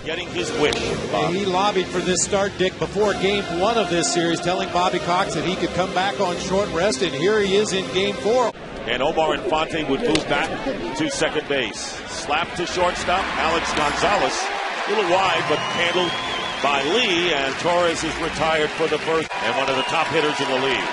getting his wish. He lobbied for this start, Dick, before game 1 of this series, telling Bobby Cox that he could come back on short rest, and here he is in game 4. And Omar Infante would move back to second base. Slap to shortstop, Alex Gonzalez. A little wide, but handled by Lee, and Torres is retired for the first, and one of the top hitters in the league.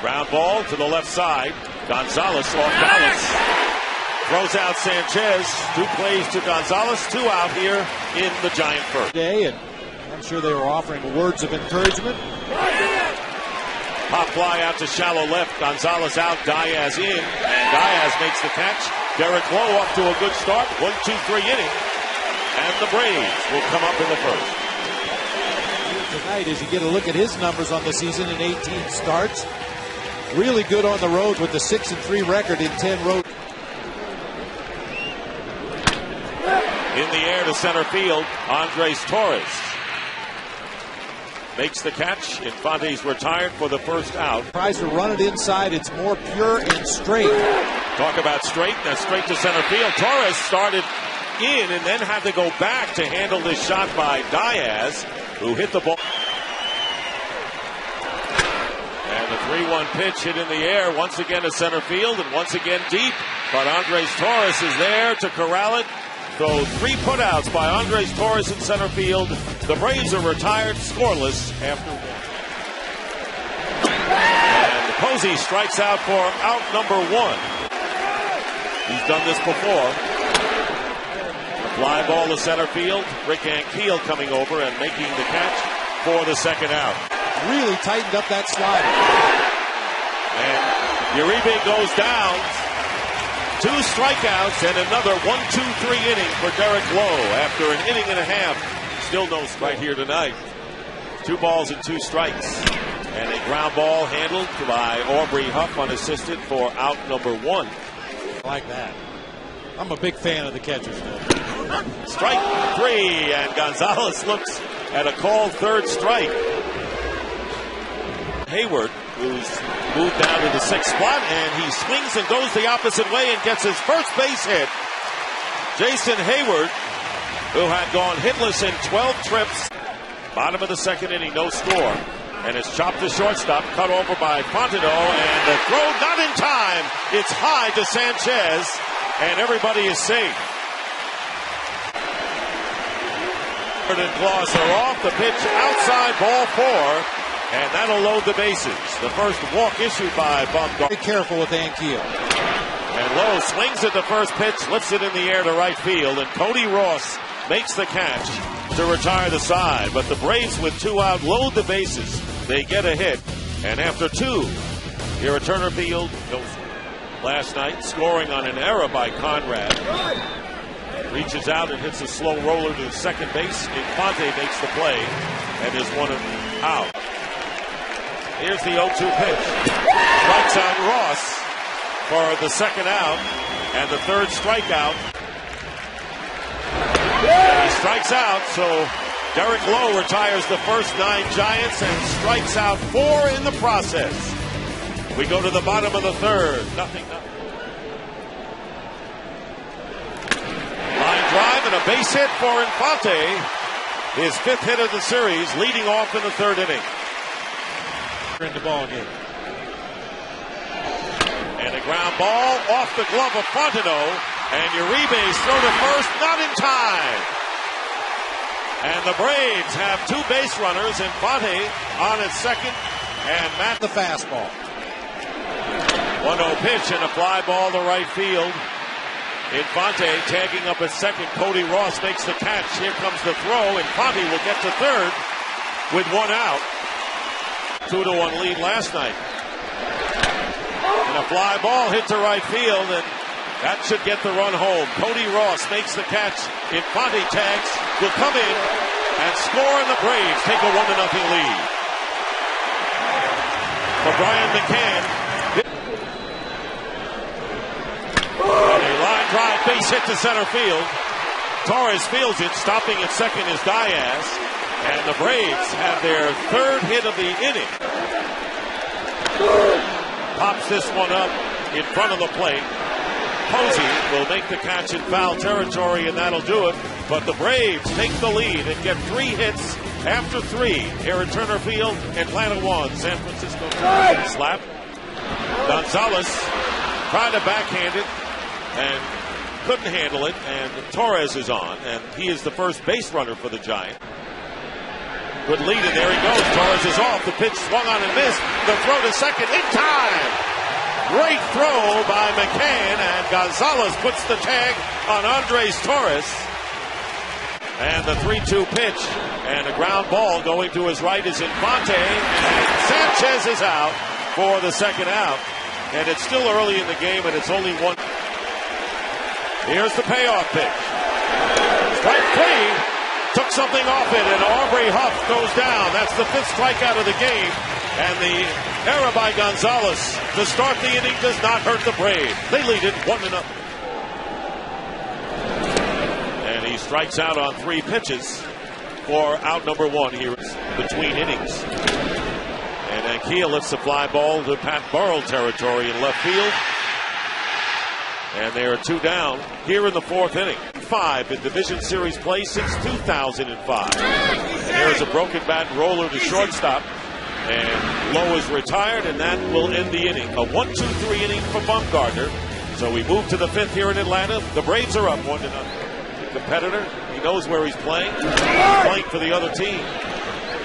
Ground ball to the left side. Gonzalez off balance. Throws out Sanchez. 2 plays to Gonzalez. 2 out here in the Giant first. And I'm sure they were offering words of encouragement. Pop fly out to shallow left. Gonzalez out. Diaz in. And Diaz makes the catch. Derek Lowe up to a good start. 1-2-3 inning. And the Braves will come up in the first. Tonight, as you get a look at his numbers on the season in 18 starts, really good on the road with the 6-3 record in 10 road. In the air to center field, Andres Torres makes the catch. Infante's retired for the first out. Tries to run it inside. It's more pure and straight. Talk about straight. That's straight to center field. Torres started in and then had to go back to handle this shot by Diaz, who hit the ball. And the 3-1 pitch hit in the air once again to center field and once again deep. But Andres Torres is there to corral it. So 3 putouts by Andres Torres in center field. The Braves are retired scoreless after 1. And Posey strikes out for out number 1. He's done this before. Fly ball to center field. Rick Ankiel coming over and making the catch for the second out. Really tightened up that slider. And Uribe goes down. 2 strikeouts and another 1-2-3 inning for Derek Lowe after an inning and a half. Still no strike here tonight. 2 balls and 2 strikes. And a ground ball handled by Aubrey Huff unassisted for out number 1. I like that. I'm a big fan of the catchers now. Strike 3, and Gonzalez looks at a called third strike. Hayward, who's moved down to the 6th spot, and he swings and goes the opposite way and gets his first base hit. Jason Hayward, who had gone hitless in 12 trips. Bottom of the 2nd inning, no score. And it's chopped to shortstop, cut over by Fontenot, and the throw not in time. It's high to Sanchez, and everybody is safe. And claws are off. The pitch outside, ball 4. And that'll load the bases. The first walk issued by Bumgarner. Be careful with Ankiel. And Lowe swings at the first pitch, lifts it in the air to right field, and Cody Ross makes the catch to retire the side. But the Braves, with 2 out, load the bases. They get a hit, and after 2, here at Turner Field, goes last night, scoring on an error by Conrad. Reaches out and hits a slow roller to second base. Infante makes the play and is 1 out. Here's the 0-2 pitch. Strikes out Ross for the second out and the 3rd strikeout. And he strikes out, so Derek Lowe retires the first 9 Giants and strikes out 4 in the process. We go to the bottom of the 3rd. Nothing. Line drive and a base hit for Infante. His 5th hit of the series, leading off in the 3rd inning. In the ball game. And a ground ball off the glove of Fontenot, and Uribe's throw to first, not in time. And the Braves have 2 base runners, Infante on at second, and Matt the fastball. 1-0 pitch and a fly ball to right field. Infante tagging up at second. Cody Ross makes the catch. Here comes the throw. Infante will get to third with 1 out. 2-1 lead last night. And a fly ball hit to right field, and that should get the run home. Cody Ross makes the catch. Infante tags, will come in and score, and the Braves take a 1-0 lead. For Brian McCann. And a line drive base hit to center field. Torres fields it. Stopping at second is Diaz. And the Braves have their 3rd hit of the inning. Pops this one up in front of the plate. Posey will make the catch in foul territory, and that'll do it. But the Braves take the lead and get 3 hits after 3 here at Turner Field. Atlanta 1, San Francisco 2. Slap. Gonzalez tried to backhand it and couldn't handle it, and Torres is on, and he is the first base runner for the Giants. Good lead, and there he goes. Torres is off. The pitch swung on and missed. The throw to second in time. Great throw by McCann, and Gonzalez puts the tag on Andres Torres. And the 3-2 pitch, and a ground ball going to his right is Infante, and Sanchez is out for the second out. And it's still early in the game, and it's only 1. Here's the payoff pitch. Strike 3. Took something off it, and Aubrey Huff goes down. That's the 5th strikeout of the game. And the error by Gonzalez to start the inning does not hurt the Braves. They lead it 1-0. And he strikes out on 3 pitches for out number 1 here between innings. And Ankia lifts the fly ball to Pat Burrell territory in left field. And they are 2 down here in the 4th inning. 5 in Division Series play since 2005. There's a broken bat roller to shortstop. And Lowe is retired, and that will end the inning. A 1-2-3 inning for Bumgarner. So we move to the 5th here in Atlanta. The Braves are up 1-0. The competitor, he knows where he's playing. He's playing for the other team.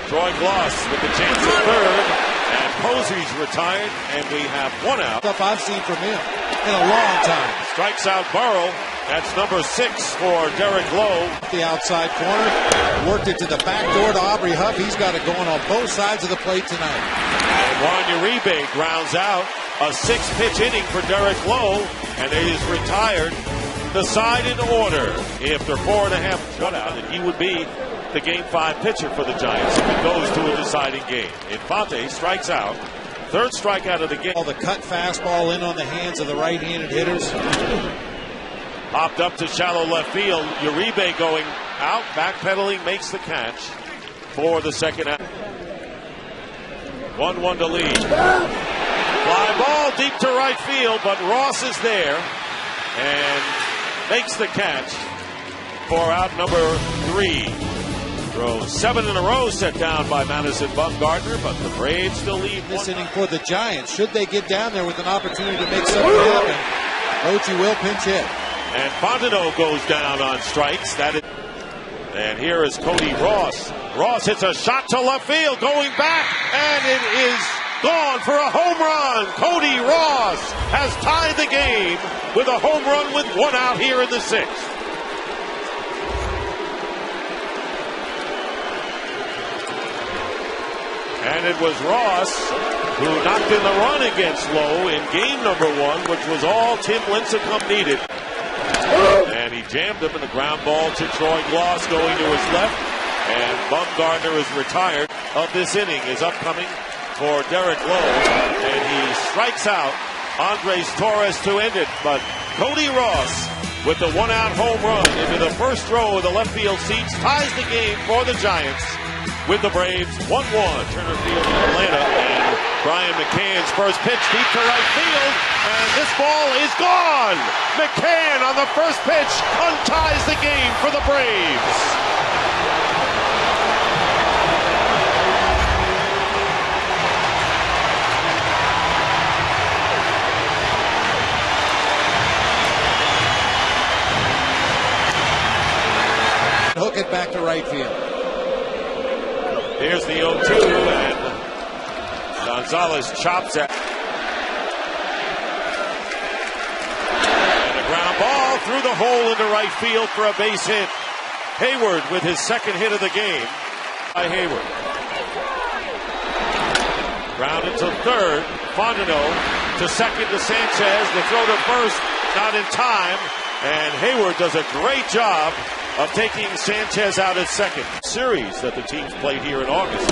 Troy Gloss with the chance at third. And Posey's retired, and we have 1 out. Stuff I've seen from him in a long time. Strikes out Burrow. That's number 6 for Derek Lowe. The outside corner, worked it to the back door to Aubrey Huff. He's got it going on both sides of the plate tonight. And Juan Uribe grounds out a 6-pitch inning for Derek Lowe, and he is retired. The side in order after 4.5 shutout, and he would be the Game 5 pitcher for the Giants if it goes to a deciding game. Infante strikes out. 3rd strikeout of the game. All the cut fastball in on the hands of the right-handed hitters. Popped up to shallow left field. Uribe going out, backpedaling, makes the catch for the second out. 1-1 to lead. Fly ball deep to right field, but Ross is there and makes the catch for out number 3. Throws 7 in a row set down by Madison Bumgarner, but the Braves still lead this inning for the Giants. Should they get down there with an opportunity to make something happen, Ochi will pinch hit. And Fontenot goes down on strikes. And here is Cody Ross. Ross hits a shot to left field, going back, and it is gone for a home run. Cody Ross has tied the game with a home run with 1 out here in the 6th. And it was Ross who knocked in the run against Lowe in game number 1, which was all Tim Lincecum needed. And he jammed him in the ground ball to Troy Gloss going to his left. And Bumgarner is retired of this inning. Is upcoming for Derek Lowe. And he strikes out Andres Torres to end it. But Cody Ross with the 1-out home run into the first row of the left field seats ties the game for the Giants with the Braves 1-1. Turner Field in Atlanta, and Brian McCann's first pitch deep to right field, and this ball is gone. McCann on the first pitch unties the game for the Braves. Hook it back to right field. Here's the 0-2, and Gonzalez chops it. And a ground ball through the hole into right field for a base hit. Hayward with his 2nd hit of the game by Hayward. Grounded to 3rd. Fontenot to 2nd to Sanchez. The throw to 1st, not in time. And Hayward does a great job of taking Sanchez out at 2nd. Series that the teams played here in August.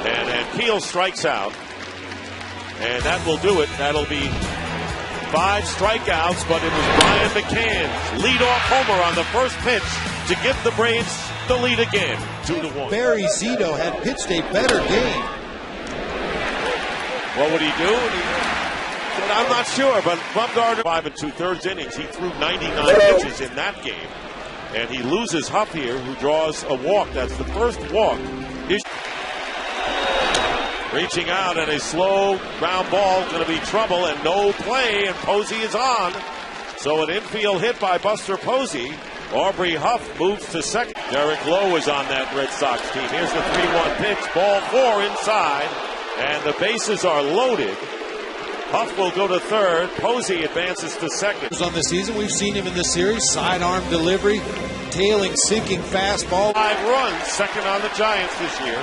And Keel strikes out. And that will do it. That'll be 5 strikeouts, but it was Brian McCann's leadoff homer on the first pitch to give the Braves the lead again, 2-1. Barry Zito had pitched a better game. What would he do? I'm not sure, but Bumgarner 5 2/3 innings. He threw 99 pitches in that game. And he loses Huff here, who draws a walk. That's the first walk. Reaching out, and a slow ground ball, going to be trouble, and no play, and Posey is on. So an infield hit by Buster Posey. Aubrey Huff moves to second. Derek Lowe is on that Red Sox team. Here's the 3-1 pitch. Ball 4 inside, and the bases are loaded. Huff will go to third. Posey advances to second. On the season, we've seen him in this series. Sidearm delivery, tailing, sinking fastball. 5 runs, second on the Giants this year.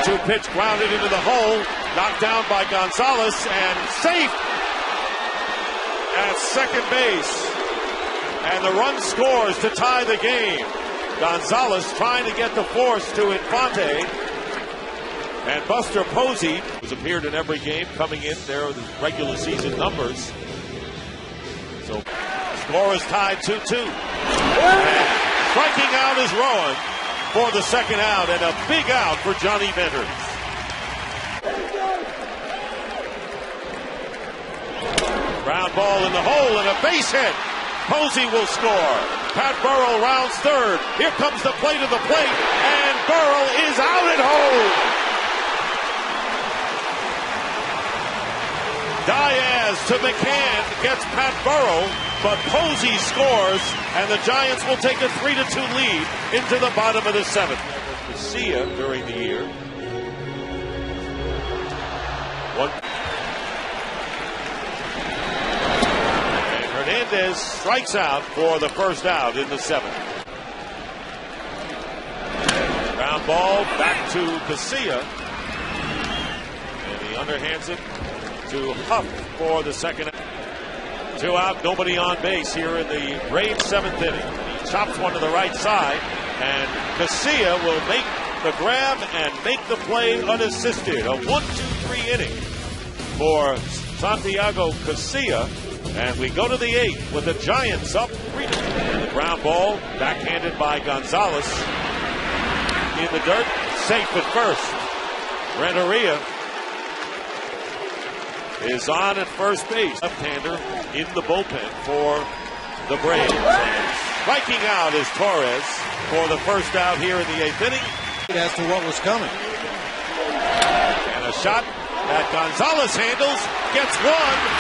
2-2 pitch grounded into the hole. Knocked down by Gonzalez, and safe at second base. And the run scores to tie the game. Gonzalez trying to get the force to Infante. And Buster Posey has appeared in every game coming in. There are the regular season numbers. So score is tied 2-2. And striking out is Rowan for the second out, and a big out for Johnny Venters. Ground ball in the hole and a base hit. Posey will score. Pat Burrell rounds third. Here comes the play to the plate, and Burrell is out at home. Diaz to McCann gets Pat Burrell, but Posey scores, and the Giants will take a 3-2 lead into the bottom of the 7th. Garcia during the year. And Hernandez strikes out for the first out in the 7th. Ground ball back to Garcia, and he underhands it to Huff for the second. 2 out, nobody on base here in the Braves 7th inning. He chops one to the right side, and Garcia will make the grab and make the play unassisted. A 1-2-3 inning for Santiago Garcia, and we go to the 8th with the Giants up 3-2. And the ground ball backhanded by Gonzalez in the dirt, safe at first. Renteria is on at first base. Left-hander in the bullpen for the Braves. And striking out is Torres for the first out here in the 8th inning. As to what was coming. And a shot that Gonzalez handles, gets 1,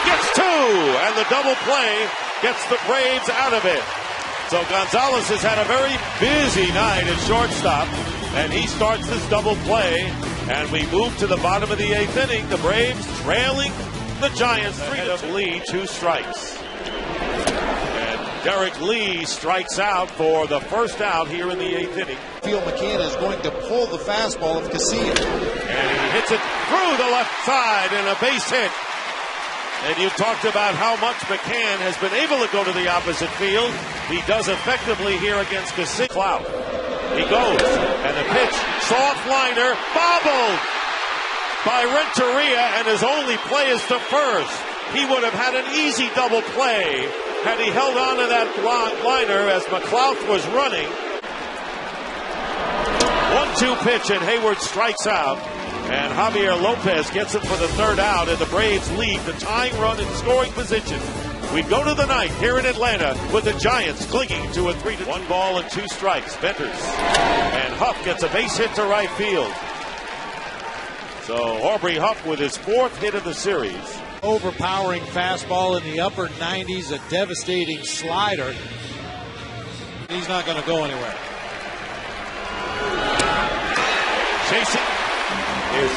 gets 2, and the double play gets the Braves out of it. So Gonzalez has had a very busy night at shortstop, and he starts this double play, and we move to the bottom of the 8th inning. The Braves trailing the Giants 3-2 lead, 2 strikes. And Derek Lee strikes out for the first out here in the 8th inning. Field McCann is going to pull the fastball of Casilla. And he hits it through the left side and a base hit. And you talked about how much McCann has been able to go to the opposite field. He does effectively here against Casilla. Clout. He goes, and the pitch, soft liner, bobbled by Renteria, and his only play is to first. He would have had an easy double play had he held on to that liner as McLouth was running. 1-2 pitch, and Hayward strikes out, and Javier Lopez gets it for the third out, and the Braves lead the tying run in scoring position. We go to the 9th here in Atlanta with the Giants clinging to a 3-1. 1 ball and 2 strikes. Venters and Huff gets a base hit to right field. So Aubrey Huff with his 4th hit of the series. Overpowering fastball in the upper 90s, a devastating slider. He's not going to go anywhere. Chasing is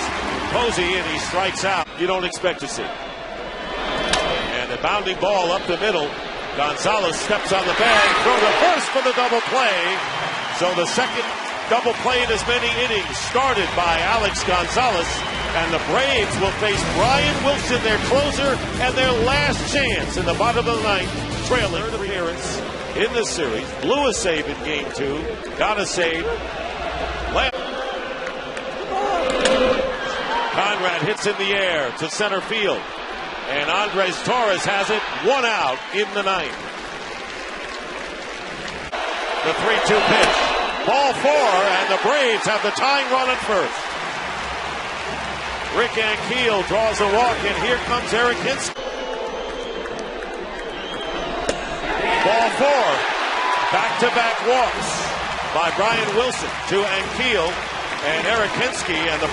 Posey, and he strikes out. You don't expect to see. And the bounding ball up the middle. Gonzalez steps on the bag, throw to first for the double play. So the second double play in as many innings started by Alex Gonzalez, and the Braves will face Brian Wilson, their closer, and their last chance in the bottom of the 9th, trailer the appearance in this series. Blew a save in game 2, got a save. Conrad hits in the air to center field, and Andres Torres has it, 1 out in the 9th. The 3-2 pitch. Ball 4, and the Braves have the tying run at first. Rick Ankiel draws a walk, and here comes Eric Hinsky. Ball 4. Back-to-back walks by Brian Wilson to Ankiel and Eric Hinsky, and the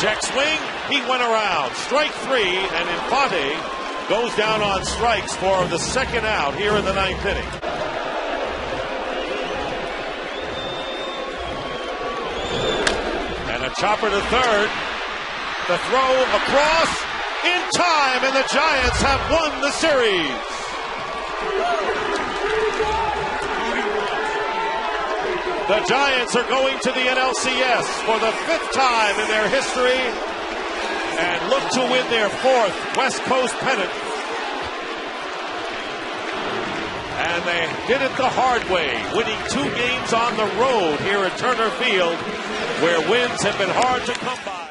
check swing. He went around. Strike 3, and Infante goes down on strikes for the second out here in the 9th inning. And a chopper to third. The throw across in time, and the Giants have won the series. The Giants are going to the NLCS for the 5th time in their history and look to win their 4th West Coast pennant. And they did it the hard way, winning 2 games on the road here at Turner Field, where wins have been hard to come by.